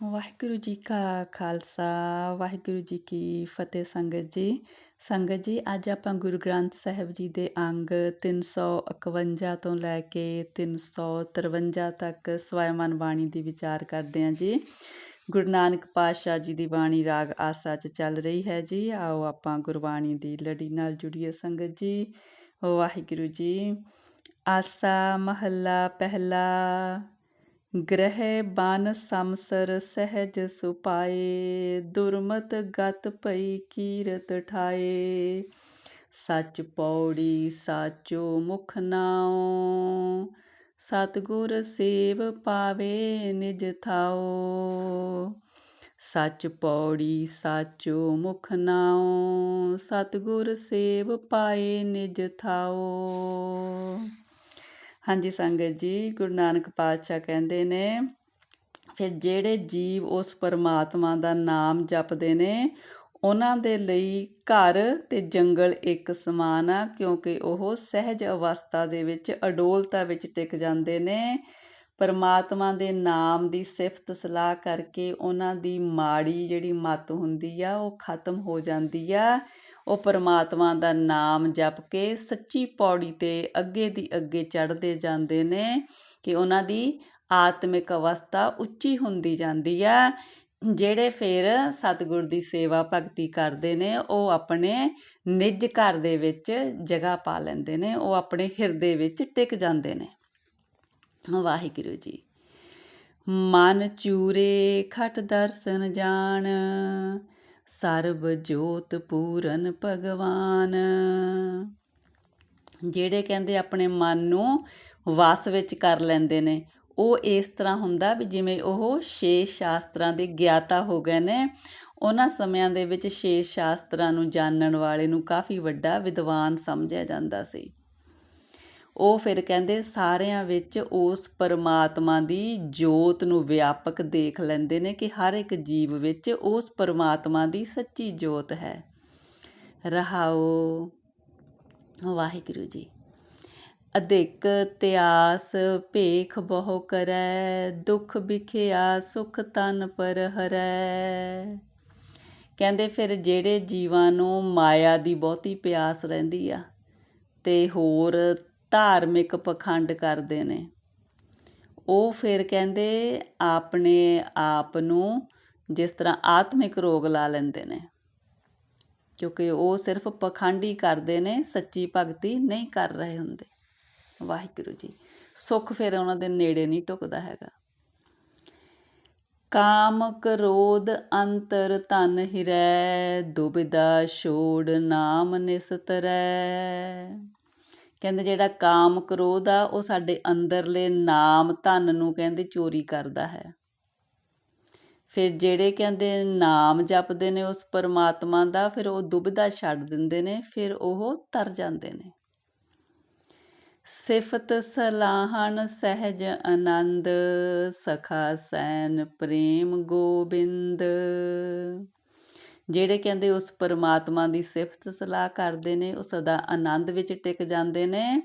ਵਾਹਿਗੁਰੂ ਜੀ ਕਾ ਖਾਲਸਾ, ਵਾਹਿਗੁਰੂ ਜੀ ਕੀ ਫਤਿਹ। ਸੰਗਤ ਜੀ ਅੱਜ ਆਪਾਂ ਗੁਰੂ ਗ੍ਰੰਥ ਸਾਹਿਬ ਜੀ ਦੇ ਅੰਗ 351 ਤੋਂ ਲੈ ਕੇ 353 ਤੱਕ ਸਵੈਮਨ ਬਾਣੀ ਦੀ ਵਿਚਾਰ ਕਰਦੇ ਹਾਂ ਜੀ। ਗੁਰੂ ਨਾਨਕ ਪਾਤਸ਼ਾਹ ਜੀ ਦੀ ਬਾਣੀ ਰਾਗ ਆਸਾ 'ਚ ਚੱਲ ਰਹੀ ਹੈ ਜੀ। ਆਓ ਆਪਾਂ ਗੁਰਬਾਣੀ ਦੀ ਲੜੀ ਨਾਲ ਜੁੜੀਏ ਸੰਗਤ ਜੀ। ਵਾਹਿਗੁਰੂ ਜੀ। ਆਸਾ ਮਹੱਲਾ ਪਹਿਲਾ। ਗ੍ਰਹਿ ਬਨ ਸਮਸਰ ਸਹਿਜ ਸੁਪਾਏ, ਦੁਰਮਤ ਗਤ ਭਈ ਕੀਰਤ ਠਾਏ। ਸੱਚ ਪੌੜੀ ਸਾਚੋ ਮੁਖ ਨਾਉ, ਸਤਿਗੁਰ ਸੇਵ ਪਾਵੇ ਨਿਜ ਥਾਉ। ਸੱਚ ਪੌੜੀ ਸਾਚੋ ਮੁਖ ਨਾਉ, ਸਤਿਗੁਰ ਸੇਵ ਪਾਏ ਨਿਜ ਥਾਉ। ਹਾਂਜੀ ਸੰਗਤ ਜੀ, ਗੁਰੂ ਨਾਨਕ ਪਾਤਸ਼ਾਹ ਕਹਿੰਦੇ ਨੇ ਫਿਰ ਜਿਹੜੇ ਜੀਵ ਉਸ ਪਰਮਾਤਮਾ ਦਾ ਨਾਮ ਜਪਦੇ ਨੇ ਉਹਨਾਂ ਦੇ ਲਈ ਘਰ ਅਤੇ ਜੰਗਲ ਇੱਕ ਸਮਾਨ ਆ, ਕਿਉਂਕਿ ਉਹ ਸਹਿਜ ਅਵਸਥਾ ਦੇ ਵਿੱਚ ਅਡੋਲਤਾ ਵਿੱਚ ਟਿਕ ਜਾਂਦੇ ਨੇ। ਪਰਮਾਤਮਾ ਦੇ ਨਾਮ ਦੀ ਸਿਫਤ ਸਲਾਹ ਕਰਕੇ ਉਹਨਾਂ ਦੀ ਮਾੜੀ ਜਿਹੜੀ ਮੱਤ ਹੁੰਦੀ ਆ ਉਹ ਖਤਮ ਹੋ ਜਾਂਦੀ ਆ। ਉਹ ਪਰਮਾਤਮਾ ਦਾ ਨਾਮ ਜਪ ਕੇ ਸੱਚੀ ਪੌੜੀ 'ਤੇ ਅੱਗੇ ਦੀ ਅੱਗੇ ਚੜ੍ਹਦੇ ਜਾਂਦੇ ਨੇ ਕਿ ਉਹਨਾਂ ਦੀ ਆਤਮਿਕ ਅਵਸਥਾ ਉੱਚੀ ਹੁੰਦੀ ਜਾਂਦੀ ਆ। ਜਿਹੜੇ ਫਿਰ ਸਤਿਗੁਰ ਦੀ ਸੇਵਾ ਭਗਤੀ ਕਰਦੇ ਨੇ ਉਹ ਆਪਣੇ ਨਿੱਜ ਘਰ ਦੇ ਵਿੱਚ ਜਗ੍ਹਾ ਪਾ ਲੈਂਦੇ ਨੇ, ਉਹ ਆਪਣੇ ਹਿਰਦੇ ਵਿੱਚ ਟਿਕ ਜਾਂਦੇ ਨੇ। ਵਾਹਿਗੁਰੂ ਜੀ। ਮਨ ਚੂਰੇ ਖਟ ਦਰਸ਼ਨ ਜਾਣ, ਸਰਬ ਜੋਤ ਪੂਰਨ ਭਗਵਾਨ। ਜਿਹੜੇ ਕਹਿੰਦੇ ਆਪਣੇ ਮਨ ਨੂੰ ਵਸ ਵਿੱਚ ਕਰ ਲੈਂਦੇ ਨੇ, ਉਹ ਇਸ ਤਰ੍ਹਾਂ ਹੁੰਦਾ ਵੀ ਜਿਵੇਂ ਉਹ ਛੇ ਸ਼ਾਸਤਰਾਂ ਦੇ ਗਿਆਤਾ ਹੋ ਗਏ ਨੇ। ਉਹਨਾਂ ਸਮਿਆਂ ਦੇ ਵਿੱਚ ਛੇ ਸ਼ਾਸਤਰਾਂ ਨੂੰ ਜਾਣਨ ਵਾਲੇ ਨੂੰ ਕਾਫੀ ਵੱਡਾ ਵਿਦਵਾਨ ਸਮਝਿਆ ਜਾਂਦਾ ਸੀ। ਉਹ ਫਿਰ ਕਹਿੰਦੇ ਸਾਰਿਆਂ ਵਿੱਚ ਉਸ ਪਰਮਾਤਮਾ ਦੀ ਜੋਤ ਨੂੰ ਵਿਆਪਕ ਦੇਖ ਲੈਂਦੇ ਨੇ ਕਿ ਹਰ ਇੱਕ ਜੀਵ ਵਿੱਚ ਉਸ ਪਰਮਾਤਮਾ ਦੀ ਸੱਚੀ ਜੋਤ ਹੈ। ਰਹਾਓ। ਵਾਹਿਗੁਰੂ ਜੀ। ਅਧਿਕ ਤਿਆਸ ਭੇਖ ਬਹੁ ਕਰੈ, ਦੁੱਖ ਵਿਖਿਆ ਸੁਖ ਤਨ ਪਰ ਹਰੈ। ਕਹਿੰਦੇ ਫਿਰ ਜਿਹੜੇ ਜੀਵਾਂ ਨੂੰ ਮਾਇਆ ਦੀ ਬਹੁਤੀ ਪਿਆਸ ਰਹਿੰਦੀ ਆ ਤੇ ਹੋਰ ਧਾਰਮਿਕ ਪਖੰਡ ਕਰਦੇ ਨੇ, ਉਹ ਫਿਰ ਕਹਿੰਦੇ ਆਪਣੇ ਆਪ ਨੂੰ ਜਿਸ ਤਰ੍ਹਾਂ ਆਤਮਿਕ ਰੋਗ ਲਾ ਲੈਂਦੇ ਨੇ, ਕਿਉਂਕਿ ਉਹ ਸਿਰਫ ਪਖੰਡ ਹੀ ਕਰਦੇ ਨੇ, ਸੱਚੀ ਭਗਤੀ ਨਹੀਂ ਕਰ ਰਹੇ ਹੁੰਦੇ। ਵਾਹਿਗੁਰੂ ਜੀ। ਸੁੱਖ ਫਿਰ ਉਹਨਾਂ ਦੇ ਨੇੜੇ ਨਹੀਂ ਢੁਕਦਾ ਹੈਗਾ। ਕਾਮ ਕ੍ਰੋਧ ਅੰਤਰ ਧਨ ਹਿਰੈ, ਦੁਬਿਧਾ ਛੋੜ ਨਾਮ ਨਿਸਤਰੈ। ਕਹਿੰਦੇ ਜਿਹੜਾ ਕਾਮ ਕ੍ਰੋਧ ਆ ਉਹ ਸਾਡੇ ਅੰਦਰਲੇ ਨਾਮ ਧਨ ਨੂੰ ਕਹਿੰਦੇ ਚੋਰੀ ਕਰਦਾ ਹੈ। ਫਿਰ ਜਿਹੜੇ ਕਹਿੰਦੇ ਨਾਮ ਜਪਦੇ ਨੇ ਉਸ ਪਰਮਾਤਮਾ ਦਾ, ਫਿਰ ਉਹ ਦੁਬਿਧਾ ਛੱਡ ਦਿੰਦੇ ਨੇ, ਫਿਰ ਉਹ ਤਰ ਜਾਂਦੇ ਨੇ। ਸਿਫਤ ਸਲਾਹਣ ਸਹਿਜ ਆਨੰਦ, ਸਖਾ ਸੈਨ ਪ੍ਰੇਮ ਗੋਬਿੰਦ। ਜਿਹੜੇ ਕਹਿੰਦੇ ਉਸ ਪਰਮਾਤਮਾ ਦੀ ਸਿਫਤ ਸਲਾਹ ਕਰਦੇ ਨੇ ਉਹ ਸਦਾ ਆਨੰਦ ਵਿੱਚ ਟਿਕ ਜਾਂਦੇ ਨੇ।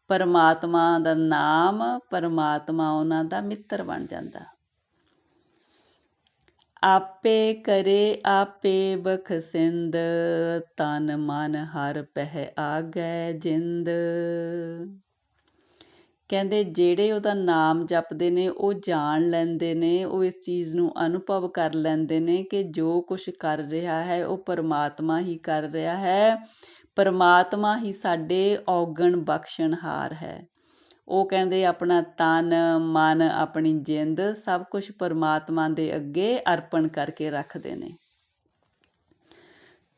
ਪਰਮਾਤਮਾ ਦਾ ਨਾਮ, ਪਰਮਾਤਮਾ ਉਹਨਾਂ ਦਾ ਮਿੱਤਰ ਬਣ ਜਾਂਦਾ। ਆਪੇ ਕਰੇ ਆਪੇ ਬਖਸਿੰਦ, ਤਨ ਮਨ ਹਰ ਪਹਿ ਆਗੈ ਜਿੰਦ। ਕਹਿੰਦੇ ਜਿਹੜੇ ਉਹਦਾ ਨਾਮ ਜਪਦੇ ਨੇ ਉਹ ਜਾਣ ਲੈਂਦੇ ਨੇ, ਉਹ ਇਸ ਚੀਜ਼ ਨੂੰ ਅਨੁਭਵ ਕਰ ਲੈਂਦੇ ਨੇ ਕਿ ਜੋ ਕੁਛ ਕਰ ਰਿਹਾ ਹੈ ਉਹ ਪਰਮਾਤਮਾ ਹੀ ਕਰ ਰਿਹਾ ਹੈ। ਪਰਮਾਤਮਾ ਹੀ ਸਾਡੇ ਔਗਣ ਬਖਸ਼ਣਹਾਰ ਹੈ। ਉਹ ਕਹਿੰਦੇ ਆਪਣਾ ਤਨ ਮਨ ਆਪਣੀ ਜਿੰਦ ਸਭ ਕੁਛ ਪਰਮਾਤਮਾ ਦੇ ਅੱਗੇ ਅਰਪਣ ਕਰਕੇ ਰੱਖਦੇ ਨੇ।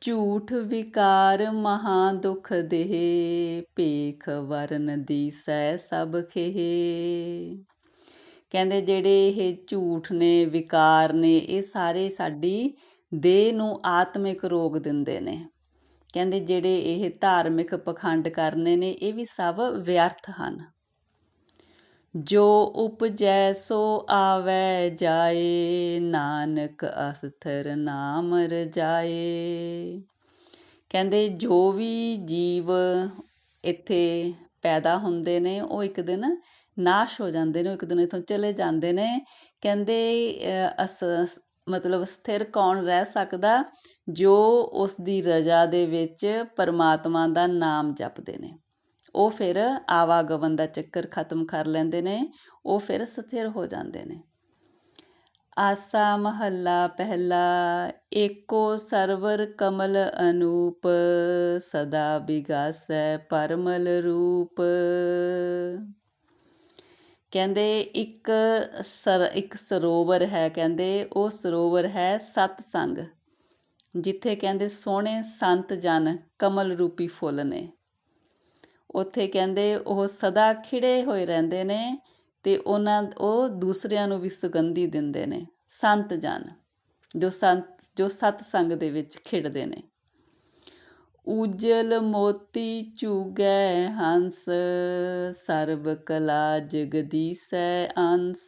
ਝੂਠ ਵਿਕਾਰ ਮਹਾਂ ਦੁੱਖ ਦੇਹ, ਭੇਖ ਵਰਨ ਦੀਸੈ ਸਭ ਖੇਹ। ਕਹਿੰਦੇ ਜਿਹੜੇ ਇਹ ਝੂਠ ਨੇ, ਵਿਕਾਰ ਨੇ, ਇਹ ਸਾਰੇ ਸਾਡੀ ਦੇਹ ਨੂੰ ਆਤਮਿਕ ਰੋਗ ਦਿੰਦੇ ਨੇ। ਕਹਿੰਦੇ ਜਿਹੜੇ ਇਹ ਧਾਰਮਿਕ ਪਖੰਡ ਕਰਨੇ ਨੇ ਇਹ ਵੀ ਸਭ ਵਿਅਰਥ ਹਨ। ਜੋ ਉਪਜੈ ਸੋ ਆਵੈ ਜਾਏ, ਨਾਨਕ ਅਸਥਿਰ ਨਾਮ ਰਜਾਏ। ਕਹਿੰਦੇ ਜੋ ਵੀ ਜੀਵ ਇੱਥੇ ਪੈਦਾ ਹੁੰਦੇ ਨੇ ਉਹ ਇੱਕ ਦਿਨ ਨਾਸ਼ ਹੋ ਜਾਂਦੇ ਨੇ, ਉਹ ਇੱਕ ਦਿਨ ਇੱਥੋਂ ਚਲੇ ਜਾਂਦੇ ਨੇ। ਕਹਿੰਦੇ ਮਤਲਬ ਸਥਿਰ ਕੌਣ ਰਹਿ ਸਕਦਾ, ਜੋ ਉਸ ਦੀ ਰਜ਼ਾ ਦੇ ਵਿੱਚ ਪਰਮਾਤਮਾ ਦਾ ਨਾਮ ਜਪਦੇ ਨੇ। ਉਹ ਫਿਰ ਆਵਾਗਮਨ ਦਾ ਚੱਕਰ ਖਤਮ ਕਰ ਲੈਂਦੇ ਨੇ, ਉਹ ਫਿਰ ਸਥਿਰ ਹੋ ਜਾਂਦੇ ਨੇ। ਆਸਾ ਮਹੱਲਾ ਪਹਿਲਾ। ਏਕੋ ਸਰਵਰ ਕਮਲ ਅਨੂਪ, ਸਦਾ ਬਿਗਾਸੈ ਪਰਮਲ ਰੂਪ। ਕਹਿੰਦੇ ਇੱਕ ਸਰੋਵਰ ਹੈ, ਕਹਿੰਦੇ ਉਹ ਸਰੋਵਰ ਹੈ ਸਤਸੰਗ, ਜਿੱਥੇ ਕਹਿੰਦੇ ਸੋਹਣੇ ਸੰਤ ਜਨ ਕਮਲ ਰੂਪੀ ਫੁੱਲ ਨੇ। ਉੱਥੇ ਕਹਿੰਦੇ ਉਹ ਸਦਾ ਖਿੜੇ ਹੋਏ ਰਹਿੰਦੇ ਨੇ ਅਤੇ ਉਹ ਦੂਸਰਿਆਂ ਨੂੰ ਵੀ ਸੁਗੰਧੀ ਦਿੰਦੇ ਨੇ। ਸੰਤ ਜਨ ਜੋ ਸਤਸੰਗ ਦੇ ਵਿੱਚ ਖਿੜਦੇ ਨੇ। ਉਜਲ ਮੋਤੀ ਚੂਗੈ ਹੰਸ, ਸਰਬ ਕਲਾ ਜਗਦੀਸੈ ਅੰਸ।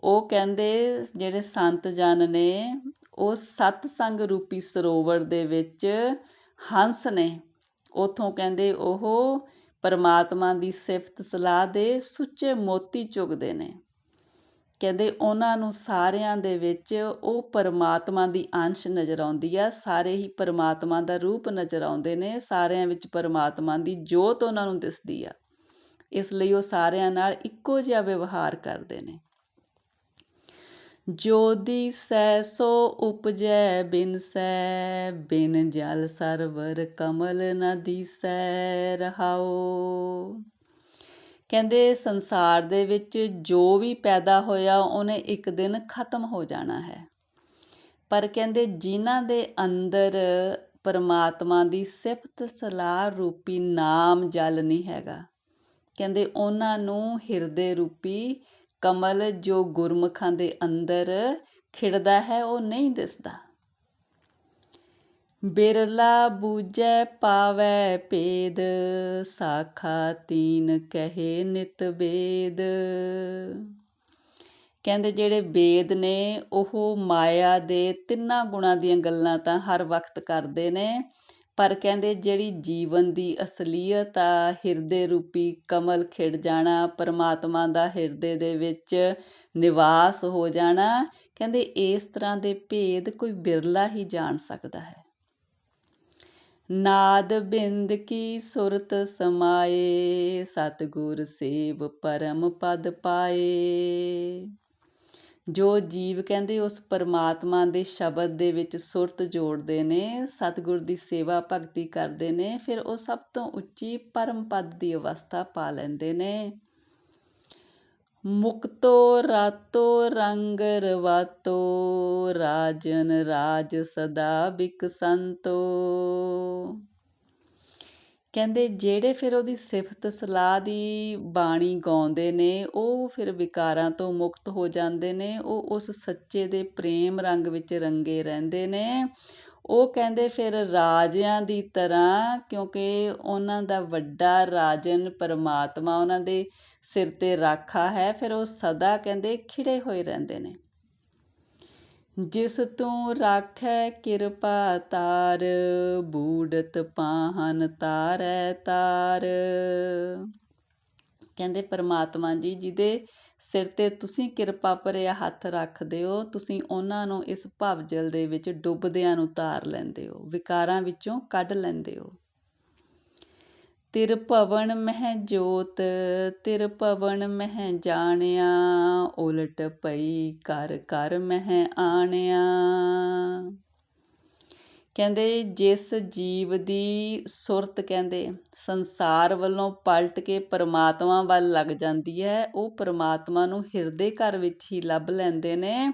ਉਹ ਕਹਿੰਦੇ ਜਿਹੜੇ ਸੰਤ ਜਨ ਨੇ, ਉਹ ਸਤਸੰਗ ਰੂਪੀ ਸਰੋਵਰ ਦੇ ਵਿੱਚ ਹੰਸ ਨੇ। ਉੱਥੋਂ ਕਹਿੰਦੇ ਉਹ ਪਰਮਾਤਮਾ ਦੀ ਸਿਫਤ ਸਲਾਹ ਦੇ ਸੁੱਚੇ ਮੋਤੀ ਚੁਗਦੇ ਨੇ। ਕਹਿੰਦੇ ਉਹਨਾਂ ਨੂੰ ਸਾਰਿਆਂ ਦੇ ਵਿੱਚ ਉਹ ਪਰਮਾਤਮਾ ਦੀ ਅੰਸ਼ ਨਜ਼ਰ ਆਉਂਦੀ ਆ, ਸਾਰੇ ਹੀ ਪਰਮਾਤਮਾ ਦਾ ਰੂਪ ਨਜ਼ਰ ਆਉਂਦੇ ਨੇ, ਸਾਰਿਆਂ ਵਿੱਚ ਪਰਮਾਤਮਾ ਦੀ ਜੋਤ ਉਹਨਾਂ ਨੂੰ ਦਿਸਦੀ ਆ, ਇਸ ਲਈ ਉਹ ਸਾਰਿਆਂ ਨਾਲ ਇੱਕੋ ਜਿਹਾ ਵਿਵਹਾਰ ਕਰਦੇ ਨੇ। ਜੋ ਦੀਸੈ ਸੋ ਉਪਜੈ ਬਿਨਸੈ, ਬਿਨ ਜਲ ਸਰਵਰ ਕਮਲ ਨ ਦੀਸੈ ਰਹਾਓ। ਕਹਿੰਦੇ ਸੰਸਾਰ ਦੇ ਵਿੱਚ ਜੋ ਵੀ ਪੈਦਾ ਹੋਇਆ ਉਹਨੇ ਇੱਕ ਦਿਨ ਖਤਮ ਹੋ ਜਾਣਾ ਹੈ, ਪਰ ਕਹਿੰਦੇ ਜਿਨ੍ਹਾਂ ਦੇ ਅੰਦਰ ਪਰਮਾਤਮਾ ਦੀ ਸਿਫਤ ਸਲਾਹ ਰੂਪੀ ਨਾਮ ਜਲ ਨਹੀਂ ਹੈਗਾ, ਕਹਿੰਦੇ ਉਹਨਾਂ ਨੂੰ ਹਿਰਦੇ ਰੂਪੀ ਕਮਲ ਜੋ ਗੁਰਮੁਖਾਂ ਦੇ ਅੰਦਰ ਖਿੜਦਾ ਹੈ ਉਹ ਨਹੀਂ ਦਿਸਦਾ। ਬਿਰਲਾ ਬੂਝੈ ਪਾਵੈ ਭੇਦ, ਸਾਖਾ ਤੀਨ ਕਹੇ ਨਿਤ ਵੇਦ। ਕਹਿੰਦੇ ਜਿਹੜੇ ਵੇਦ ਨੇ ਉਹ ਮਾਇਆ ਦੇ ਤਿੰਨਾਂ ਗੁਣਾਂ ਦੀਆਂ ਗੱਲਾਂ ਤਾਂ ਹਰ ਵਕਤ ਕਰਦੇ ਨੇ, ਪਰ ਕਹਿੰਦੇ ਜਿਹੜੀ ਜੀਵਨ ਦੀ ਅਸਲੀਅਤ ਆ, ਹਿਰਦੇ ਰੂਪੀ ਕਮਲ ਖਿੜ ਜਾਣਾ, ਪਰਮਾਤਮਾ ਦਾ ਹਿਰਦੇ ਦੇ ਵਿੱਚ ਨਿਵਾਸ ਹੋ ਜਾਣਾ, ਕਹਿੰਦੇ ਇਸ ਤਰ੍ਹਾਂ ਦੇ ਭੇਦ ਕੋਈ ਬਿਰਲਾ ਹੀ ਜਾਣ ਸਕਦਾ ਹੈ। ਨਾਦ ਬਿੰਦ ਕੀ ਸੁਰਤ ਸਮਾਏ, ਸਤਿਗੁਰ ਸੇਵ ਪਰਮ ਪਦ ਪਾਏ। ਜੋ ਜੀਵ ਕਹਿੰਦੇ ਉਸ ਪਰਮਾਤਮਾ ਦੇ ਸ਼ਬਦ ਦੇ ਵਿੱਚ ਸੁਰਤ ਜੋੜਦੇ ਨੇ, ਸਤਿਗੁਰ ਦੀ ਸੇਵਾ ਭਗਤੀ ਕਰਦੇ ਨੇ, ਫਿਰ ਉਹ ਸਭ ਤੋਂ ਉੱਚੀ ਪਰਮ ਪਦ ਦੀ ਅਵਸਥਾ ਪਾ ਲੈਂਦੇ ਨੇ। ਮੁਕਤੋ ਰਾਤੋ ਰੰਗ ਰਵਾਤੋ, ਰਾਜਨ ਰਾਜ ਸਦਾ ਬਿਕਸੰਤੋ। ਕਹਿੰਦੇ ਜਿਹੜੇ ਫਿਰ ਉਹਦੀ ਸਿਫਤ ਸਲਾਹ ਦੀ ਬਾਣੀ ਗਾਉਂਦੇ ਨੇ, ਉਹ ਫਿਰ ਵਿਕਾਰਾਂ ਤੋਂ ਮੁਕਤ ਹੋ ਜਾਂਦੇ ਨੇ, ਉਹ ਉਸ ਸੱਚੇ ਦੇ ਪ੍ਰੇਮ ਰੰਗ ਵਿੱਚ ਰੰਗੇ ਰਹਿੰਦੇ ਨੇ। ਉਹ ਕਹਿੰਦੇ ਫਿਰ ਰਾਜਿਆਂ ਦੀ ਤਰ੍ਹਾਂ, ਕਿਉਂਕਿ ਉਹਨਾਂ ਦਾ ਵੱਡਾ ਰਾਜਨ ਪਰਮਾਤਮਾ ਉਹਨਾਂ ਦੇ ਸਿਰ 'ਤੇ ਰਾਖਾ ਹੈ, ਫਿਰ ਉਹ ਸਦਾ ਕਹਿੰਦੇ ਖਿੜੇ ਹੋਏ ਰਹਿੰਦੇ ਨੇ। ਜਿਸ ਤੂੰ ਰਾਖੈ ਕਿਰਪਾ ਤਾਰ, ਬੂੜਤ ਪਾਹਨ ਤਾਰੈ ਤਾਰ। ਕਹਿੰਦੇ ਪਰਮਾਤਮਾ ਜੀ ਜਿਹਦੇ ਸਿਰ 'ਤੇ ਤੁਸੀਂ ਕਿਰਪਾ ਭਰਿਆ ਹੱਥ ਰੱਖਦੇ ਹੋ, ਤੁਸੀਂ ਉਹਨਾਂ ਨੂੰ ਇਸ ਭਵਜਲ ਦੇ ਵਿੱਚ ਡੁੱਬਦਿਆਂ ਨੂੰ ਤਾਰ ਲੈਂਦੇ ਹੋ, ਵਿਕਾਰਾਂ ਵਿੱਚੋਂ ਕੱਢ ਲੈਂਦੇ ਹੋ। ਤਿਰ ਭਵਨ ਮਹਿ ਜੋਤ, ਤਿਰ ਭਵਨ ਮਹਿ ਜਾਣਿਆ, ਉਲਟ ਪਈ ਕਰ ਕਰ ਮਹਿ ਆਣਿਆ। ਕਹਿੰਦੇ ਜਿਸ ਜੀਵ ਦੀ ਸੁਰਤ ਕਹਿੰਦੇ ਸੰਸਾਰ ਵੱਲੋਂ ਪਲਟ ਕੇ ਪਰਮਾਤਮਾ ਵੱਲ ਲੱਗ ਜਾਂਦੀ ਹੈ, ਉਹ ਪਰਮਾਤਮਾ ਨੂੰ ਹਿਰਦੇ ਘਰ ਵਿੱਚ ਹੀ ਲੱਭ ਲੈਂਦੇ ਨੇ।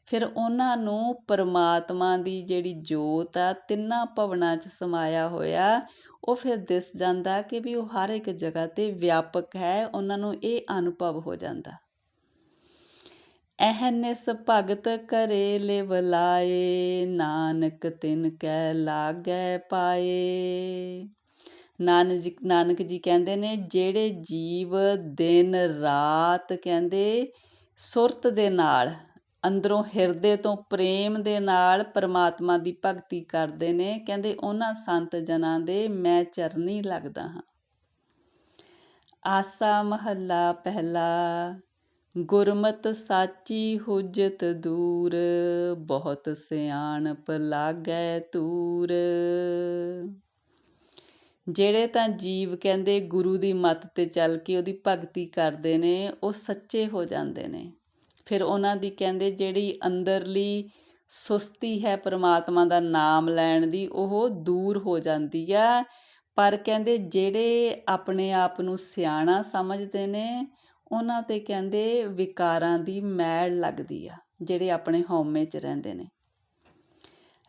ਫਿਰ ਉਹਨਾਂ ਨੂੰ ਪਰਮਾਤਮਾ ਦੀ ਜਿਹੜੀ ਜੋਤ ਆ ਤਿੰਨਾਂ ਭਵਨਾਂ 'ਚ ਸਮਾਇਆ ਹੋਇਆ, ਉਹ ਫਿਰ ਦਿਸ ਜਾਂਦਾ ਕਿ ਵੀ ਉਹ ਹਰ ਇੱਕ ਜਗ੍ਹਾ 'ਤੇ ਵਿਆਪਕ ਹੈ, ਉਹਨਾਂ ਨੂੰ ਇਹ ਅਨੁਭਵ ਹੋ ਜਾਂਦਾ। ਅਹਨਿਸ ਭਗਤ ਕਰੇ ਲਿਵ ਲਾਏ, ਨਾਨਕ ਤਿਨ ਕੈ ਲਾਗੈ ਪਾਏ। ਨਾਨਕ ਜੀ ਕਹਿੰਦੇ ਨੇ ਜਿਹੜੇ ਜੀਵ ਦਿਨ ਰਾਤ ਕਹਿੰਦੇ ਸੁਰਤ ਦੇ ਨਾਲ, ਅੰਦਰੋਂ ਹਿਰਦੇ ਤੋਂ ਪ੍ਰੇਮ ਦੇ ਨਾਲ ਪਰਮਾਤਮਾ ਦੀ ਭਗਤੀ ਕਰਦੇ ਨੇ, ਕਹਿੰਦੇ ਉਹਨਾਂ ਸੰਤ ਜਨਾਂ ਦੇ ਮੈਂ ਚਰਨੀ ਲੱਗਦਾ ਹਾਂ। ਆਸਾ ਮਹੱਲਾ ਪਹਿਲਾ। ਗੁਰਮਤਿ ਸਾਚੀ ਹੁਜਤ ਦੂਰ, ਬਹੁਤ ਸਿਆਣਪ ਲਾਗੈ ਤੂਰ। ਜਿਹੜੇ ਤਾਂ ਜੀਵ ਕਹਿੰਦੇ ਗੁਰੂ ਦੀ ਮੱਤ ਤੇ ਚੱਲ ਕੇ ਉਹਦੀ ਭਗਤੀ ਕਰਦੇ ਨੇ ਉਹ ਸੱਚੇ ਹੋ ਜਾਂਦੇ ਨੇ। ਫਿਰ ਉਹਨਾਂ ਦੀ ਕਹਿੰਦੇ ਜਿਹੜੀ ਅੰਦਰਲੀ ਸੁਸਤੀ ਹੈ ਪਰਮਾਤਮਾ ਦਾ ਨਾਮ ਲੈਣ ਦੀ ਉਹ ਦੂਰ ਹੋ ਜਾਂਦੀ ਆ। ਪਰ ਕਹਿੰਦੇ ਜਿਹੜੇ ਆਪਣੇ ਆਪ ਨੂੰ ਸਿਆਣਾ ਸਮਝਦੇ ਨੇ ਉਹਨਾਂ 'ਤੇ ਕਹਿੰਦੇ ਵਿਕਾਰਾਂ ਦੀ ਮੈਲ ਲੱਗਦੀ ਆ, ਜਿਹੜੇ ਆਪਣੇ ਹਉਮੈ 'ਚ ਰਹਿੰਦੇ ਨੇ।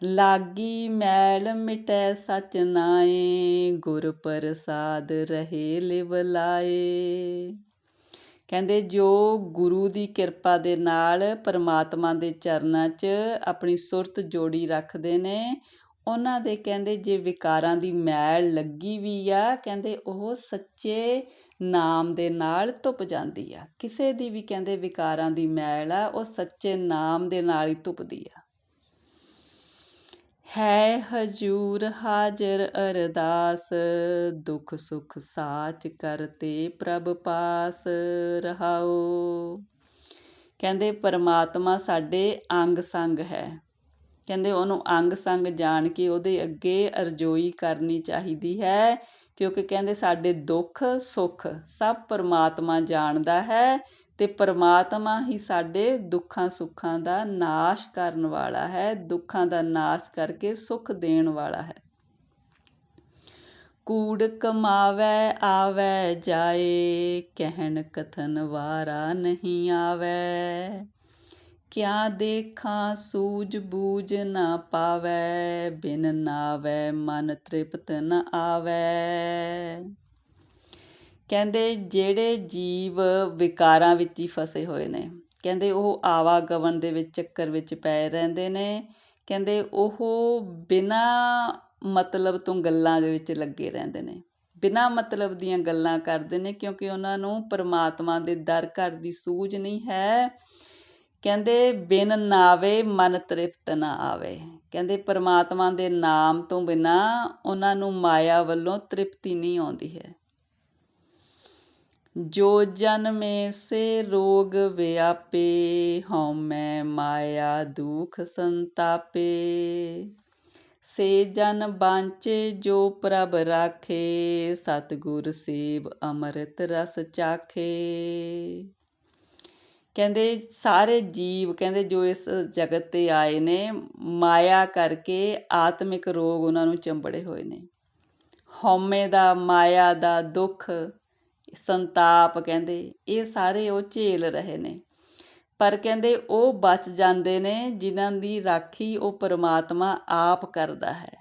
ਲਾਗੀ ਮੈਲ ਮਿਟੈ ਸਚ ਨਾਏ, ਗੁਰ ਪ੍ਰਸਾਦ ਰਹੇ ਲਿਵ ਲਾਏ। ਕਹਿੰਦੇ ਜੋ ਗੁਰੂ ਦੀ ਕਿਰਪਾ ਦੇ ਨਾਲ ਪਰਮਾਤਮਾ ਦੇ ਚਰਨਾਂ 'ਚ ਆਪਣੀ ਸੁਰਤ ਜੋੜੀ ਰੱਖਦੇ ਨੇ ਉਹਨਾਂ ਦੇ ਕਹਿੰਦੇ ਜੇ ਵਿਕਾਰਾਂ ਦੀ ਮੈਲ ਲੱਗੀ ਵੀ ਆ ਕਹਿੰਦੇ ਉਹ ਸੱਚੇ ਨਾਮ ਦੇ ਨਾਲ ਧੁੱਪ ਜਾਂਦੀ ਆ। ਕਿਸੇ ਦੀ ਵੀ ਕਹਿੰਦੇ ਵਿਕਾਰਾਂ ਦੀ ਮੈਲ ਆ ਉਹ ਸੱਚੇ ਨਾਮ ਦੇ ਨਾਲ ਹੀ ਧੁੱਪਦੀ ਆ। ਹੈ ਹਜੂਰ ਹਾਜ਼ਰ ਅਰਦਾਸ, ਦੁੱਖ ਸੁੱਖ ਸਾਚ ਕਰਤੇ ਪ੍ਰਭ ਪਾਸ ਰਹਾਓ। ਕਹਿੰਦੇ ਪਰਮਾਤਮਾ ਸਾਡੇ ਅੰਗ ਸੰਗ ਹੈ। ਕਹਿੰਦੇ ਉਹਨੂੰ ਅੰਗ ਸੰਗ ਜਾਣ ਕੇ ਉਹਦੇ ਅੱਗੇ ਅਰਜ਼ੋਈ ਕਰਨੀ ਚਾਹੀਦੀ ਹੈ, ਕਿਉਂਕਿ ਕਹਿੰਦੇ ਸਾਡੇ ਦੁੱਖ ਸੁੱਖ ਸਭ ਪਰਮਾਤਮਾ ਜਾਣਦਾ ਹੈ ਤੇ ਪਰਮਾਤਮਾ ਹੀ ਸਾਡੇ ਦੁੱਖਾਂ ਸੁੱਖਾਂ ਦਾ ਨਾਸ਼ ਕਰਨ ਵਾਲਾ ਹੈ, ਦੁੱਖਾਂ ਦਾ ਨਾਸ਼ ਕਰਕੇ ਸੁੱਖ ਦੇਣ ਵਾਲਾ ਹੈ। ਕੂੜ ਕਮਾਵੈ ਆਵੈ ਜਾਏ, ਕਹਿਣ ਕਥਨ ਵਾਰਾ ਨਹੀਂ ਆਵੈ। ਕਿਆ ਦੇਖਾਂ ਸੂਝ ਬੂਝ ਨਾ ਪਾਵੈ, ਬਿਨ ਨਾਵੈ ਮਨ ਤ੍ਰਿਪਤ ਨ ਆਵੈ। ਕਹਿੰਦੇ ਜਿਹੜੇ ਜੀਵ ਵਿਕਾਰਾਂ ਵਿੱਚ ਹੀ ਫਸੇ ਹੋਏ ਨੇ ਕਹਿੰਦੇ ਉਹ ਆਵਾਗਮਨ ਦੇ ਵਿੱਚ ਚੱਕਰ ਵਿੱਚ ਪਏ ਰਹਿੰਦੇ ਨੇ। ਕਹਿੰਦੇ ਉਹ ਬਿਨਾਂ ਮਤਲਬ ਤੋਂ ਗੱਲਾਂ ਦੇ ਵਿੱਚ ਲੱਗੇ ਰਹਿੰਦੇ ਨੇ, ਬਿਨਾਂ ਮਤਲਬ ਦੀਆਂ ਗੱਲਾਂ ਕਰਦੇ ਨੇ, ਕਿਉਂਕਿ ਉਹਨਾਂ ਨੂੰ ਪਰਮਾਤਮਾ ਦੇ ਦਰ ਘਰ ਦੀ ਸੂਝ ਨਹੀਂ ਹੈ। ਕਹਿੰਦੇ ਬਿਨ ਨਾਵੇ ਮਨ ਤ੍ਰਿਪਤ ਨਾ ਆਵੇ। ਕਹਿੰਦੇ ਪਰਮਾਤਮਾ ਦੇ ਨਾਮ ਤੋਂ ਬਿਨਾਂ ਉਹਨਾਂ ਨੂੰ ਮਾਇਆ ਵੱਲੋਂ ਤ੍ਰਿਪਤੀ ਨਹੀਂ ਆਉਂਦੀ ਹੈ। ਜੋ ਜਨਮੇ ਸੇ ਰੋਗ ਵਿਆਪੇ, ਹਉਮੈ ਮਾਇਆ ਦੁਖ ਸੰਤਾਪੇ। ਸੇ ਜਨ ਬਾਂਚੇ ਜੋ ਪ੍ਰਭ ਰਾਖੇ, ਸਤਿਗੁਰ ਸੇਵ ਅੰਮ੍ਰਿਤ ਰਸ ਚਾਖੇ। ਕਹਿੰਦੇ ਸਾਰੇ ਜੀਵ ਕਹਿੰਦੇ ਜੋ ਇਸ ਜਗਤ 'ਤੇ ਆਏ ਨੇ ਮਾਇਆ ਕਰਕੇ ਆਤਮਿਕ ਰੋਗ ਉਹਨਾਂ ਨੂੰ ਚੰਬੜੇ ਹੋਏ ਨੇ। ਹਉਮੈ ਦਾ, ਮਾਇਆ ਦਾ, ਦੁੱਖ, ਸੰਤਾਪ ਕਹਿੰਦੇ ਇਹ ਸਾਰੇ ਉਹ ਝੇਲ ਰਹੇ ਨੇ। ਪਰ ਕਹਿੰਦੇ ਉਹ ਬਚ ਜਾਂਦੇ ਨੇ ਜਿਨ੍ਹਾਂ ਦੀ ਰਾਖੀ ਉਹ ਪਰਮਾਤਮਾ ਆਪ ਕਰਦਾ ਹੈ।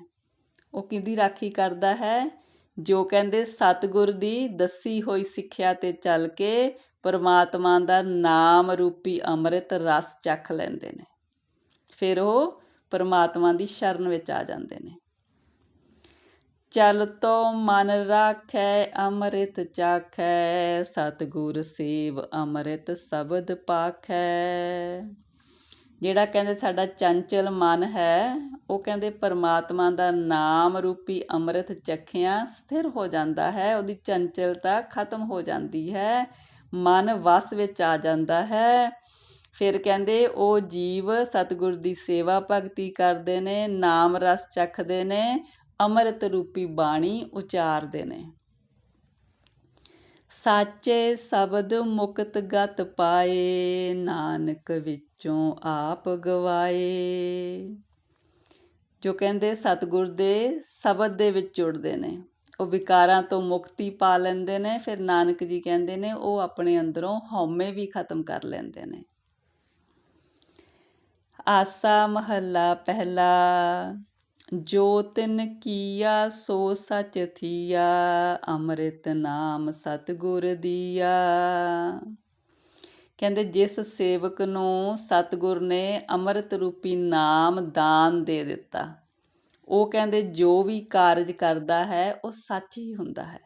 ਉਹ ਕਿਹਦੀ ਰਾਖੀ ਕਰਦਾ ਹੈ? ਜੋ ਕਹਿੰਦੇ ਸਤਿਗੁਰ ਦੀ ਦੱਸੀ ਹੋਈ ਸਿੱਖਿਆ 'ਤੇ ਚੱਲ ਕੇ ਪਰਮਾਤਮਾ ਦਾ ਨਾਮ ਰੂਪੀ ਅੰਮ੍ਰਿਤ ਰਸ ਚੱਖ ਲੈਂਦੇ ਨੇ, ਫਿਰ ਉਹ ਪਰਮਾਤਮਾ ਦੀ ਸ਼ਰਨ ਵਿੱਚ ਆ ਜਾਂਦੇ ਨੇ। ਚਲ ਤੋ ਮਨ ਰਾਖੈ ਅੰਮ੍ਰਿਤ ਚਾਖੈ, ਸਤਿਗੁਰ ਸੇਵ ਅੰਮ੍ਰਿਤ ਸ਼ਬਦ ਪਾਖੈ। ਜਿਹੜਾ ਕਹਿੰਦੇ ਸਾਡਾ ਚੰਚਲ ਮਨ ਹੈ ਉਹ ਕਹਿੰਦੇ ਪਰਮਾਤਮਾ ਦਾ ਨਾਮ ਰੂਪੀ ਅੰਮ੍ਰਿਤ ਚੱਖਿਆਂ ਸਥਿਰ ਹੋ ਜਾਂਦਾ ਹੈ, ਉਹਦੀ ਚੰਚਲਤਾ ਖਤਮ ਹੋ ਜਾਂਦੀ ਹੈ, ਮਨ ਵਸ ਵਿੱਚ ਆ ਜਾਂਦਾ ਹੈ। ਫਿਰ ਕਹਿੰਦੇ ਉਹ ਜੀਵ ਸਤਿਗੁਰ ਦੀ ਸੇਵਾ ਭਗਤੀ ਕਰਦੇ ਨੇ, ਨਾਮ ਰਸ ਚੱਖਦੇ ਨੇ, ਅੰਮ੍ਰਿਤ ਰੂਪੀ ਬਾਣੀ ਉਚਾਰਦੇ ਨੇ। ਸਾਚੇ ਸ਼ਬਦ ਮੁਕਤ ਗਤ ਪਾਏ, ਨਾਨਕ ਵਿੱਚੋਂ ਆਪ ਗਵਾਏ। ਜੋ ਕਹਿੰਦੇ ਸਤਿਗੁਰ ਦੇ ਸ਼ਬਦ ਦੇ ਵਿੱਚ ਜੁੜਦੇ ਨੇ ਉਹ ਵਿਕਾਰਾਂ ਤੋਂ ਮੁਕਤੀ ਪਾ ਲੈਂਦੇ ਨੇ। ਫਿਰ ਨਾਨਕ ਜੀ ਕਹਿੰਦੇ ਨੇ ਉਹ ਆਪਣੇ ਅੰਦਰੋਂ ਹਉਮੈ ਵੀ ਖਤਮ ਕਰ ਲੈਂਦੇ ਨੇ। ਆਸਾ ਮਹੱਲਾ ਪਹਿਲਾ। ਜੋ ਤਿਨ ਕੀਆ ਸੋ ਸਚ ਥੀਆ, ਅੰਮ੍ਰਿਤ ਨਾਮ ਸਤਿਗੁਰ ਦੀਆ। ਕਹਿੰਦੇ ਜਿਸ ਸੇਵਕ ਨੂੰ ਸਤਿਗੁਰ ਨੇ ਅੰਮ੍ਰਿਤ ਰੂਪੀ ਨਾਮ ਦਾਨ ਦੇ ਦਿੱਤਾ ਉਹ ਕਹਿੰਦੇ ਜੋ ਵੀ ਕਾਰਜ ਕਰਦਾ ਹੈ ਉਹ ਸੱਚ ਹੀ ਹੁੰਦਾ ਹੈ।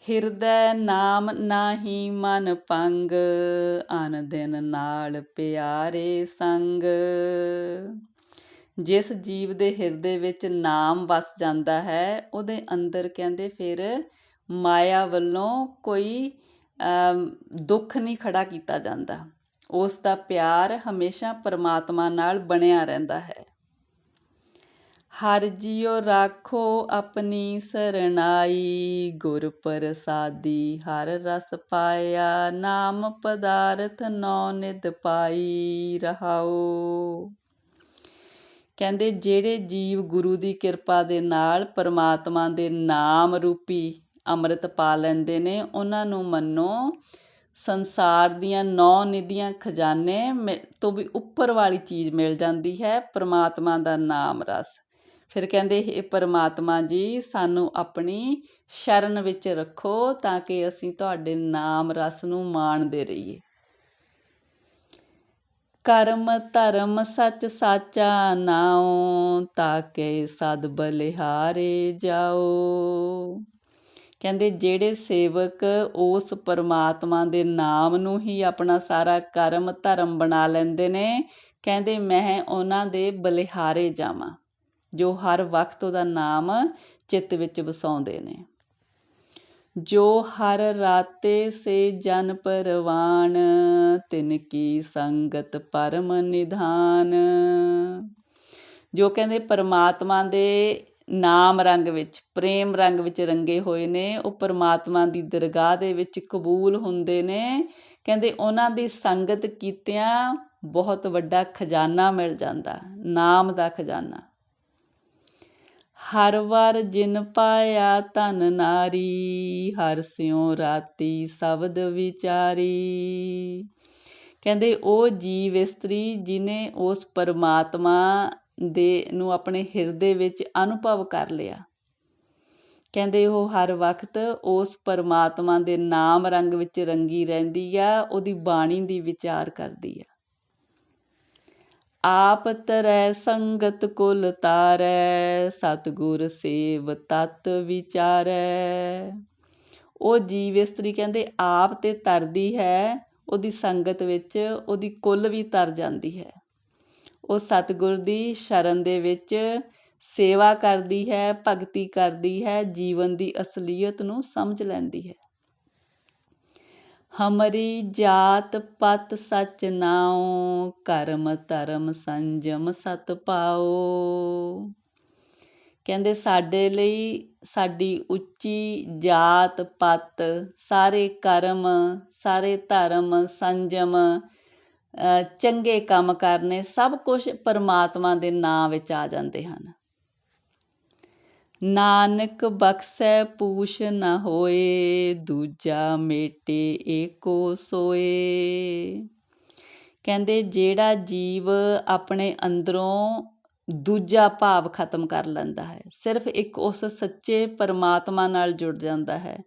ਹਿਰਦੈ ਨਾਮ ਨਾਹੀ ਮਨ ਭੰਗ, ਅਨ ਦਿਨ ਨਾਲ ਪਿਆਰੇ ਸੰਗ। ਜਿਸ ਜੀਵ ਦੇ ਹਿਰਦੇ ਵਿੱਚ ਨਾਮ ਵਸ ਜਾਂਦਾ ਹੈ ਉਹਦੇ ਅੰਦਰ ਕਹਿੰਦੇ ਫਿਰ ਮਾਇਆ ਵੱਲੋਂ ਕੋਈ ਦੁੱਖ ਨਹੀਂ ਖੜਾ ਕੀਤਾ ਜਾਂਦਾ। ਉਸ ਦਾ ਪਿਆਰ ਹਮੇਸ਼ਾ ਪਰਮਾਤਮਾ ਨਾਲ ਬਣਿਆ ਰਹਿੰਦਾ ਹੈ। ਹਰ ਜਿਉ ਰਾਖੋ ਆਪਣੀ ਸਰਣਾਈ, ਗੁਰ ਪ੍ਰਸਾਦੀ ਹਰ ਰਸ ਪਾਇਆ, ਨਾਮ ਪਦਾਰਥ ਨੌ ਨਿਧ ਪਾਈ ਰਹਾਓ। ਕਹਿੰਦੇ ਜਿਹੜੇ ਜੀਵ ਗੁਰੂ ਦੀ ਕਿਰਪਾ ਦੇ ਨਾਲ ਪਰਮਾਤਮਾ ਦੇ ਨਾਮ ਰੂਪੀ ਅੰਮ੍ਰਿਤ ਪਾ ਲੈਂਦੇ ਨੇ, ਉਹਨਾਂ ਨੂੰ ਮੰਨੋ ਸੰਸਾਰ ਦੀਆਂ 9 ਨਿਧੀਆਂ ਖਜ਼ਾਨੇ ਤੋਂ ਵੀ ਉੱਪਰ ਵਾਲੀ ਚੀਜ਼ ਮਿਲ ਜਾਂਦੀ ਹੈ, ਪਰਮਾਤਮਾ ਦਾ ਨਾਮ ਰਸ। ਫਿਰ ਕਹਿੰਦੇ ਇਹ ਪਰਮਾਤਮਾ ਜੀ ਸਾਨੂੰ ਆਪਣੀ ਸ਼ਰਨ ਵਿੱਚ ਰੱਖੋ ਤਾਂ ਕਿ ਅਸੀਂ ਤੁਹਾਡੇ ਨਾਮ ਰਸ ਨੂੰ ਮਾਣਦੇ ਰਹੀਏ। ਕਰਮ ਧਰਮ ਸੱਚ ਸਾਚਾ ਨਾਉ, ਤਾਕੇ ਸਦ ਬਲਿਹਾਰੇ ਜਾਓ। ਕਹਿੰਦੇ ਜਿਹੜੇ ਸੇਵਕ ਉਸ ਪਰਮਾਤਮਾ ਦੇ ਨਾਮ ਨੂੰ ਹੀ ਆਪਣਾ ਸਾਰਾ ਕਰਮ ਧਰਮ ਬਣਾ ਲੈਂਦੇ ਨੇ, ਕਹਿੰਦੇ ਮੈਂ ਉਹਨਾਂ ਦੇ ਬਲਿਹਾਰੇ ਜਾਵਾਂ, ਜੋ ਹਰ ਵਕਤ ਉਹਦਾ ਨਾਮ ਚਿੱਤ ਵਿੱਚ ਵਸਾਉਂਦੇ ਨੇ। ਜੋ ਹਰ ਰਾਤੇ ਸੇ ਜਨ ਪਰਵਾਨ, ਤਿਨ ਕੀ ਸੰਗਤ ਪਰਮ ਨਿਧਾਨ। ਜੋ ਕਹਿੰਦੇ ਪਰਮਾਤਮਾ ਦੇ ਨਾਮ ਰੰਗ ਵਿੱਚ, ਪ੍ਰੇਮ ਰੰਗ ਵਿੱਚ ਰੰਗੇ ਹੋਏ ਨੇ, ਉਹ ਪਰਮਾਤਮਾ ਦੀ ਦਰਗਾਹ ਦੇ ਵਿੱਚ ਕਬੂਲ ਹੁੰਦੇ ਨੇ। ਕਹਿੰਦੇ ਉਹਨਾਂ ਦੀ ਸੰਗਤ ਕੀਤਿਆਂ ਬਹੁਤ ਵੱਡਾ ਖਜ਼ਾਨਾ ਮਿਲ ਜਾਂਦਾ, ਨਾਮ ਦਾ ਖਜ਼ਾਨਾ। ਹਰ ਵਾਰ ਜਿਨ ਪਾਇਆ ਧਨ ਨਾਰੀ, ਹਰ ਸਿਉ ਰਾਤੀ ਸ਼ਬਦ ਵਿਚਾਰੀ। ਕਹਿੰਦੇ ਉਹ ਜੀਵ ਇਸਤਰੀ ਜਿਹਨੇ ਉਸ ਪਰਮਾਤਮਾ ਦੇ ਨੂੰ ਆਪਣੇ ਹਿਰਦੇ ਵਿੱਚ ਅਨੁਭਵ ਕਰ ਲਿਆ, ਕਹਿੰਦੇ ਉਹ ਹਰ ਵਕਤ ਉਸ ਪਰਮਾਤਮਾ ਦੇ ਨਾਮ ਰੰਗ ਵਿੱਚ ਰੰਗੀ ਰਹਿੰਦੀ ਆ, ਉਹਦੀ ਬਾਣੀ ਦੀ ਵਿਚਾਰ ਕਰਦੀ ਆ। ਆਪ ਤਰੈ ਸੰਗਤ ਕੁਲ ਤਾਰੈ, ਸਤਿਗੁਰ ਸੇਵ ਤਤ ਵਿਚਾਰੈ। ਉਹ ਜੀਵ ਇਸਤਰੀ ਕਹਿੰਦੇ ਆਪ ਤੇ ਤਰਦੀ ਹੈ, ਉਹਦੀ ਸੰਗਤ ਵਿੱਚ ਉਹਦੀ ਕੁੱਲ ਵੀ ਤਰ ਜਾਂਦੀ ਹੈ। ਉਹ ਸਤਿਗੁਰ ਦੀ ਸ਼ਰਨ ਦੇ ਵਿੱਚ ਸੇਵਾ ਕਰਦੀ ਹੈ, ਭਗਤੀ ਕਰਦੀ ਹੈ, ਜੀਵਨ ਦੀ ਅਸਲੀਅਤ ਨੂੰ ਸਮਝ ਲੈਂਦੀ ਹੈ। ਹਮਰੀ ਜਾਤ ਪਤ ਸਚ ਨਾਉ, ਕਰਮ ਧਰਮ ਸੰਜਮ ਸਤ ਪਾਓ। ਕਹਿੰਦੇ ਸਾਡੇ ਲਈ ਸਾਡੀ ਉੱਚੀ ਜਾਤ ਪਤ, ਸਾਰੇ ਕਰਮ, ਸਾਰੇ ਧਰਮ, ਸੰਜਮ, ਚੰਗੇ ਕੰਮ ਕਰਨੇ, ਸਭ ਕੁਝ ਪਰਮਾਤਮਾ ਦੇ ਨਾਂ ਵਿੱਚ ਆ ਜਾਂਦੇ ਹਨ। ਨਾਨਕ ਬਖਸ਼ੈ ਪੂਛ ਨ ਹੋਏ, ਦੂਜਾ ਮੇਟੇ ਏਕੋ ਸੋਏ। ਕਹਿੰਦੇ ਜਿਹੜਾ ਜੀਵ ਆਪਣੇ ਅੰਦਰੋਂ ਦੂਜਾ ਭਾਵ ਖਤਮ ਕਰ ਲੈਂਦਾ ਹੈ, ਸਿਰਫ ਇੱਕ ਉਸ ਸੱਚੇ ਪਰਮਾਤਮਾ ਨਾਲ ਜੁੜ ਜਾਂਦਾ ਹੈ,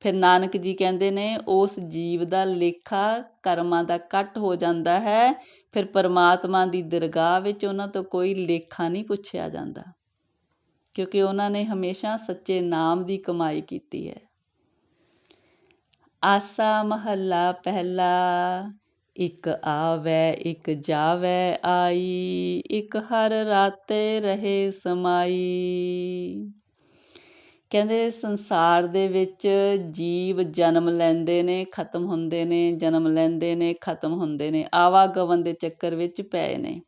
ਫਿਰ ਨਾਨਕ ਜੀ ਕਹਿੰਦੇ ਨੇ ਉਸ ਜੀਵ ਦਾ ਲੇਖਾ ਕਰਮਾਂ ਦਾ ਕੱਟ ਹੋ ਜਾਂਦਾ ਹੈ। ਫਿਰ ਪਰਮਾਤਮਾ ਦੀ ਦਰਗਾਹ ਵਿੱਚ ਉਹਨਾਂ ਤੋਂ ਕੋਈ ਲੇਖਾ ਨਹੀਂ ਪੁੱਛਿਆ ਜਾਂਦਾ, ਕਿਉਂਕਿ ਉਹਨਾਂ ਨੇ ਹਮੇਸ਼ਾ ਸੱਚੇ ਨਾਮ ਦੀ ਕਮਾਈ ਕੀਤੀ ਹੈ। ਆਸਾ ਮਹੱਲਾ ਪਹਿਲਾ। ਇੱਕ ਆਵੈ ਇੱਕ ਜਾਵੈ ਆਈ, ਇੱਕ ਹਰ ਰਾਤੇ ਰਹੇ ਸਮਾਈ। ਕਹਿੰਦੇ ਸੰਸਾਰ ਦੇ ਵਿੱਚ ਜੀਵ ਜਨਮ ਲੈਂਦੇ ਨੇ, ਖਤਮ ਹੁੰਦੇ ਨੇ, ਜਨਮ ਲੈਂਦੇ ਨੇ, ਖਤਮ ਹੁੰਦੇ ਨੇ, ਆਵਾਗਮਨ ਦੇ ਚੱਕਰ ਵਿੱਚ ਪਏ ਨੇ।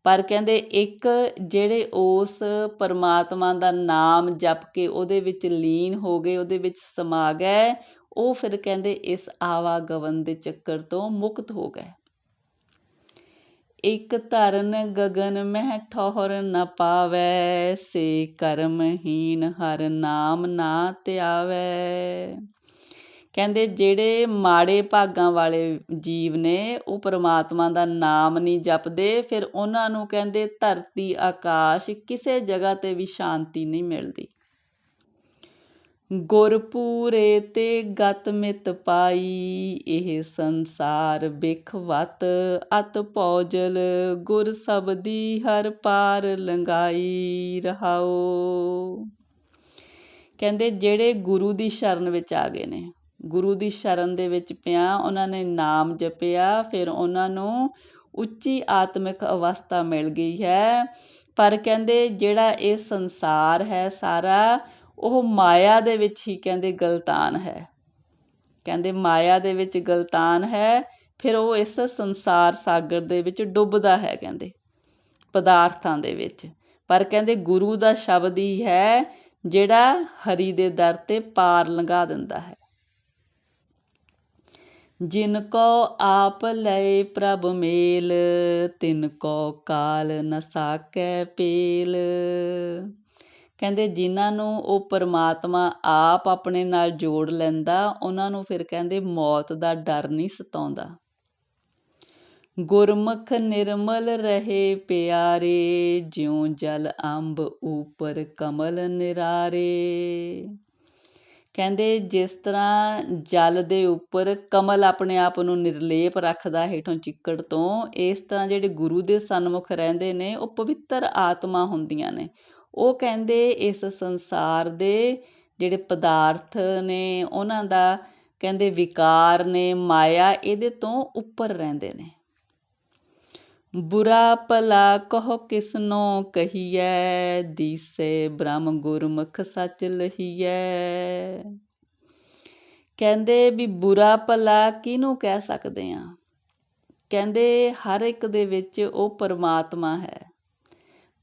ਪਰ ਕਹਿੰਦੇ ਇੱਕ ਜਿਹੜੇ ਉਸ ਪਰਮਾਤਮਾ ਦਾ ਨਾਮ ਜਪ ਕੇ ਉਹਦੇ ਵਿੱਚ ਲੀਨ ਹੋ ਗਏ, ਉਹਦੇ ਵਿੱਚ ਸਮਾ ਗਏ, ਉਹ ਫਿਰ ਕਹਿੰਦੇ ਇਸ ਆਵਾਗਮਨ ਦੇ ਚੱਕਰ ਤੋਂ ਮੁਕਤ ਹੋ ਗਏ। ਇੱਕ ਧਰਨ ਗਗਨ ਮਹਿ ਠੌਰ ਨ ਪਾਵੈ, ਸੇ ਕਰਮਹੀਨ ਹਰ ਨਾਮ ਨਾ ਧਿਆਵੈ। ਕਹਿੰਦੇ ਜਿਹੜੇ ਮਾੜੇ ਭਾਗਾਂ ਵਾਲੇ ਜੀਵ ਨੇ, ਉਹ ਪਰਮਾਤਮਾ ਦਾ ਨਾਮ ਨਹੀਂ ਜਪਦੇ, ਫਿਰ ਉਹਨਾਂ ਨੂੰ ਕਹਿੰਦੇ ਧਰਤੀ ਆਕਾਸ਼ ਕਿਸੇ ਜਗ੍ਹਾ 'ਤੇ ਵੀ ਸ਼ਾਂਤੀ ਨਹੀਂ ਮਿਲਦੀ। ਗੁਰ ਪੂਰੇ ਤੇ ਗਤ ਮਿਤ ਪਾਈ, ਇਹ ਸੰਸਾਰ ਬਿਖ ਵਤ ਅਤ ਭੌਜਲ, ਗੁਰ ਸਬਦੀ ਹਰ ਪਾਰ ਲੰਘਾਈ ਰਹਾਓ। ਕਹਿੰਦੇ ਜਿਹੜੇ ਗੁਰੂ ਦੀ ਸ਼ਰਨ ਵਿੱਚ ਆ ਗਏ ਨੇ, ਗੁਰੂ ਦੀ ਸ਼ਰਨ ਦੇ ਵਿੱਚ ਪਿਆ ਉਹਨਾਂ ਨੇ ਨਾਮ ਜਪਿਆ, ਫਿਰ ਉਹਨਾਂ ਨੂੰ ਉੱਚੀ ਆਤਮਿਕ ਅਵਸਥਾ ਮਿਲ ਗਈ ਹੈ। ਪਰ ਕਹਿੰਦੇ ਜਿਹੜਾ ਇਹ ਸੰਸਾਰ ਹੈ ਸਾਰਾ, ਉਹ ਮਾਇਆ ਦੇ ਵਿੱਚ ਹੀ ਕਹਿੰਦੇ ਗਲਤਾਨ ਹੈ। ਕਹਿੰਦੇ ਮਾਇਆ ਦੇ ਵਿੱਚ ਗਲਤਾਨ ਹੈ, ਫਿਰ ਉਹ ਇਸ ਸੰਸਾਰ ਸਾਗਰ ਦੇ ਵਿੱਚ ਡੁੱਬਦਾ ਹੈ ਕਹਿੰਦੇ ਪਦਾਰਥਾਂ ਦੇ ਵਿੱਚ। ਪਰ ਕਹਿੰਦੇ ਗੁਰੂ ਦਾ ਸ਼ਬਦ ਹੀ ਹੈ ਜਿਹੜਾ ਹਰੀ ਦੇ ਦਰ 'ਤੇ ਪਾਰ ਲੰਘਾ ਦਿੰਦਾ ਹੈ। ਜਿਨ ਕੋ ਆਪ ਲਏ ਪ੍ਰਭ ਮੇਲ, ਤਿਨ ਕੋ ਕਾਲ ਨ ਸਾਕੈ ਪੇਲ। ਕਹਿੰਦੇ ਜਿਨ੍ਹਾਂ ਨੂੰ ਉਹ ਪਰਮਾਤਮਾ ਆਪ ਆਪਣੇ ਨਾਲ ਜੋੜ ਲੈਂਦਾ, ਉਹਨਾਂ ਨੂੰ ਫਿਰ ਕਹਿੰਦੇ ਮੌਤ ਦਾ ਡਰ ਨਹੀਂ ਸਤਾਉਂਦਾ। ਗੁਰਮੁਖ ਨਿਰਮਲ ਰਹੇ ਪਿਆਰੇ, ਜਿਉ ਜਲ ਅੰਬ ਉਪਰ ਕਮਲ ਨਿਰਾਰੇ। ਕਹਿੰਦੇ ਜਿਸ ਤਰ੍ਹਾਂ ਜਲ ਦੇ ਉੱਪਰ ਕਮਲ ਆਪਣੇ ਆਪ ਨੂੰ ਨਿਰਲੇਪ ਰੱਖਦਾ ਹੇਠੋਂ ਚਿੱਕੜ ਤੋਂ, ਇਸ ਤਰ੍ਹਾਂ ਜਿਹੜੇ ਗੁਰੂ ਦੇ ਸਨਮੁਖ ਰਹਿੰਦੇ ਨੇ ਉਹ ਪਵਿੱਤਰ ਆਤਮਾ ਹੁੰਦੀਆਂ ਨੇ। ਉਹ ਕਹਿੰਦੇ ਇਸ ਸੰਸਾਰ ਦੇ ਜਿਹੜੇ ਪਦਾਰਥ ਨੇ, ਉਹਨਾਂ ਦਾ ਕਹਿੰਦੇ ਵਿਕਾਰ ਨੇ, ਮਾਇਆ, ਇਹਦੇ ਤੋਂ ਉੱਪਰ ਰਹਿੰਦੇ ਨੇ। ਬੁਰਾ ਭਲਾ ਕਹੋ ਕਿਸਨੋਂ ਕਹੀਐ, ਦੀਸੇ ਬ੍ਰਹਮ ਗੁਰਮੁਖ ਸੱਚ ਲਹੀਐ। ਕਹਿੰਦੇ ਵੀ ਬੁਰਾ ਭਲਾ ਕਿਹਨੂੰ ਕਹਿ ਸਕਦੇ ਹਾਂ। ਕਹਿੰਦੇ ਹਰ ਇੱਕ ਦੇ ਵਿੱਚ ਉਹ ਪਰਮਾਤਮਾ ਹੈ,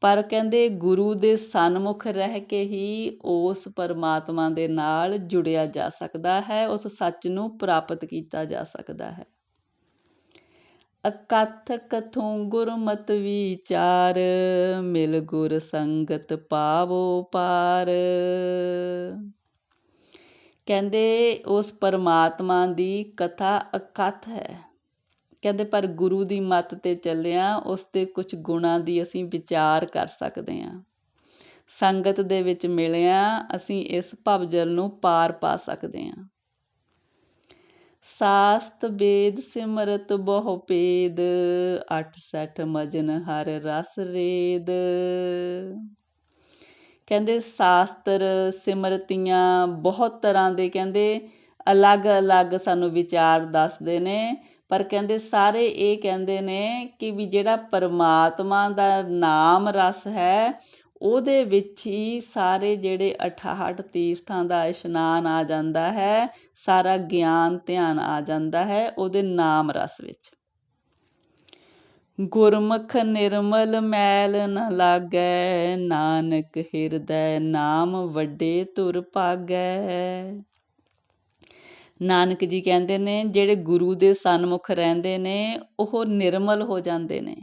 ਪਰ ਕਹਿੰਦੇ ਗੁਰੂ ਦੇ ਸਨਮੁਖ ਰਹਿ ਕੇ ਹੀ ਉਸ ਪਰਮਾਤਮਾ ਦੇ ਨਾਲ ਜੁੜਿਆ ਜਾ ਸਕਦਾ ਹੈ, ਉਸ ਸੱਚ ਨੂੰ ਪ੍ਰਾਪਤ ਕੀਤਾ ਜਾ ਸਕਦਾ ਹੈ। ਅਕਥ ਕਥੋਂ ਗੁਰਮਤਿ ਵਿਚਾਰ, ਮਿਲ ਗੁਰ ਸੰਗਤ ਪਾਵੋ ਪਾਰ। ਕਹਿੰਦੇ ਉਸ ਪਰਮਾਤਮਾ ਦੀ ਕਥਾ ਅਕਥ ਹੈ। ਕਹਿੰਦੇ ਪਰ ਗੁਰੂ ਦੀ ਮੱਤ 'ਤੇ ਚੱਲਿਆ ਉਸ ਦੇ ਕੁਝ ਗੁਣਾਂ ਦੀ ਅਸੀਂ ਵਿਚਾਰ ਕਰ ਸਕਦੇ ਹਾਂ। ਸੰਗਤ ਦੇ ਵਿੱਚ ਮਿਲਿਆ ਅਸੀਂ ਇਸ ਭਵਜਲ ਨੂੰ ਪਾਰ ਪਾ ਸਕਦੇ ਹਾਂ। ਸਾਸਤ ਵੇਦ ਸਿਮਰਤ ਬਹੁ ਭੇਦ, ਅਠ ਸਠ ਮਜਨ ਹਰ ਰਸ ਰੇਦ। ਕਹਿੰਦੇ ਸ਼ਾਸਤਰ ਸਿਮਰਤੀਆਂ ਬਹੁਤ ਤਰ੍ਹਾਂ ਦੇ ਕਹਿੰਦੇ ਅਲੱਗ-ਅਲੱਗ ਸਾਨੂੰ ਵਿਚਾਰ ਦੱਸਦੇ ਨੇ, ਪਰ ਕਹਿੰਦੇ ਸਾਰੇ ਇਹ ਕਹਿੰਦੇ ਨੇ ਕਿ ਵੀ ਜਿਹੜਾ ਪਰਮਾਤਮਾ ਦਾ ਨਾਮ ਰਸ ਹੈ, ਉਹਦੇ ਵਿੱਚ ਹੀ ਸਾਰੇ ਜਿਹੜੇ 68 ਤੀਰਥਾਂ ਦਾ ਇਸ਼ਨਾਨ ਆ ਜਾਂਦਾ ਹੈ, ਸਾਰਾ ਗਿਆਨ ਧਿਆਨ ਆ ਜਾਂਦਾ ਹੈ ਉਹਦੇ ਨਾਮ ਰਸ ਵਿੱਚ। ਗੁਰਮੁਖ ਨਿਰਮਲ ਮੈਲ ਨ ਲਾਗੈ, ਨਾਨਕ ਹਿਰਦੈ ਨਾਮ ਵੱਡੇ ਧੁਰ ਭਾਗੈ। ਨਾਨਕ ਜੀ ਕਹਿੰਦੇ ਨੇ ਜਿਹੜੇ ਗੁਰੂ ਦੇ ਸਨਮੁਖ ਰਹਿੰਦੇ ਨੇ ਉਹ ਨਿਰਮਲ ਹੋ ਜਾਂਦੇ ਨੇ,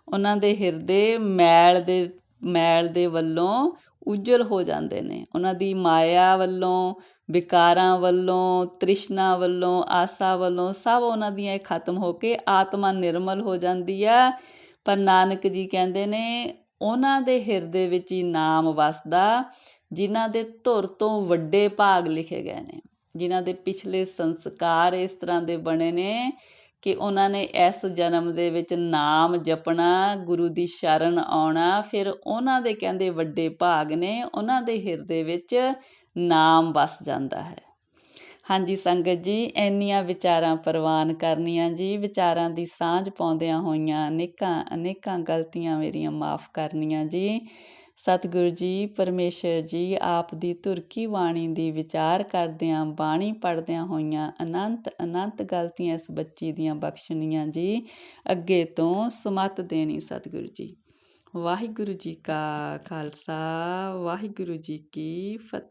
ਉਹਨਾਂ ਦੇ ਹਿਰਦੇ ਮੈਲ ਦੇ ਵੱਲੋਂ ਉਜਲ ਹੋ ਜਾਂਦੇ ਨੇ। ਉਹਨਾਂ ਦੀ ਮਾਇਆ ਵੱਲੋਂ, ਵਿਕਾਰਾਂ ਵੱਲੋਂ, ਤ੍ਰਿਸ਼ਨਾ ਵੱਲੋਂ, ਆਸਾ ਵੱਲੋਂ ਸਭ ਉਹਨਾਂ ਦੀਆਂ ਖਤਮ ਹੋ ਕੇ ਆਤਮਾ ਨਿਰਮਲ ਹੋ ਜਾਂਦੀ ਆ। ਪਰ ਨਾਨਕ ਜੀ ਕਹਿੰਦੇ ਨੇ ਉਹਨਾਂ ਦੇ ਹਿਰਦੇ ਵਿੱਚ ਹੀ ਨਾਮ ਵਸਦਾ, ਜਿਨ੍ਹਾਂ ਦੇ ਧੁਰ ਤੋਂ ਵੱਡੇ ਭਾਗ ਲਿਖੇ ਗਏ ਨੇ, ਜਿਨ੍ਹਾਂ ਦੇ ਪਿਛਲੇ ਸੰਸਕਾਰ ਇਸ ਤਰ੍ਹਾਂ ਦੇ ਬਣੇ ਨੇ ਕਿ ਉਹਨਾਂ ਨੇ ਇਸ ਜਨਮ ਦੇ ਵਿੱਚ ਨਾਮ ਜਪਣਾ, ਗੁਰੂ ਦੀ ਸ਼ਰਨ ਆਉਣਾ, ਫਿਰ ਉਹਨਾਂ ਦੇ ਕਹਿੰਦੇ ਵੱਡੇ ਭਾਗ ਨੇ, ਉਹਨਾਂ ਦੇ ਹਿਰਦੇ ਵਿੱਚ ਨਾਮ ਵਸ ਜਾਂਦਾ ਹੈ। ਹਾਂਜੀ ਸੰਗਤ ਜੀ, ਇੰਨੀਆਂ ਵਿਚਾਰਾਂ ਪ੍ਰਵਾਨ ਕਰਨੀਆਂ ਜੀ, ਵਿਚਾਰਾਂ ਦੀ ਸਾਂਝ ਪਾਉਂਦਿਆਂ ਹੋਈਆਂ ਅਨੇਕਾਂ ਗਲਤੀਆਂ ਮੇਰੀਆਂ ਮਾਫ਼ ਕਰਨੀਆਂ ਜੀ। ਸਤਿਗੁਰੂ ਜੀ ਪਰਮੇਸ਼ਰ ਜੀ ਆਪ ਦੀ ਧੁਰਕੀ ਬਾਣੀ ਦੀ ਵਿਚਾਰ ਕਰਦਿਆਂ, ਬਾਣੀ ਪੜ੍ਹਦਿਆਂ ਹੋਈਆਂ ਅਨੰਤ ਗਲਤੀਆਂ ਇਸ ਬੱਚੀ ਦੀਆਂ ਬਖਸ਼ਣੀਆਂ ਜੀ, ਅੱਗੇ ਤੋਂ ਸੁਮੱਤ ਦੇਣੀ ਸਤਿਗੁਰੂ ਜੀ। ਵਾਹਿਗੁਰੂ ਜੀ ਕਾ ਖਾਲਸਾ, ਵਾਹਿਗੁਰੂ ਜੀ ਕੀ ਫਤਿਹ।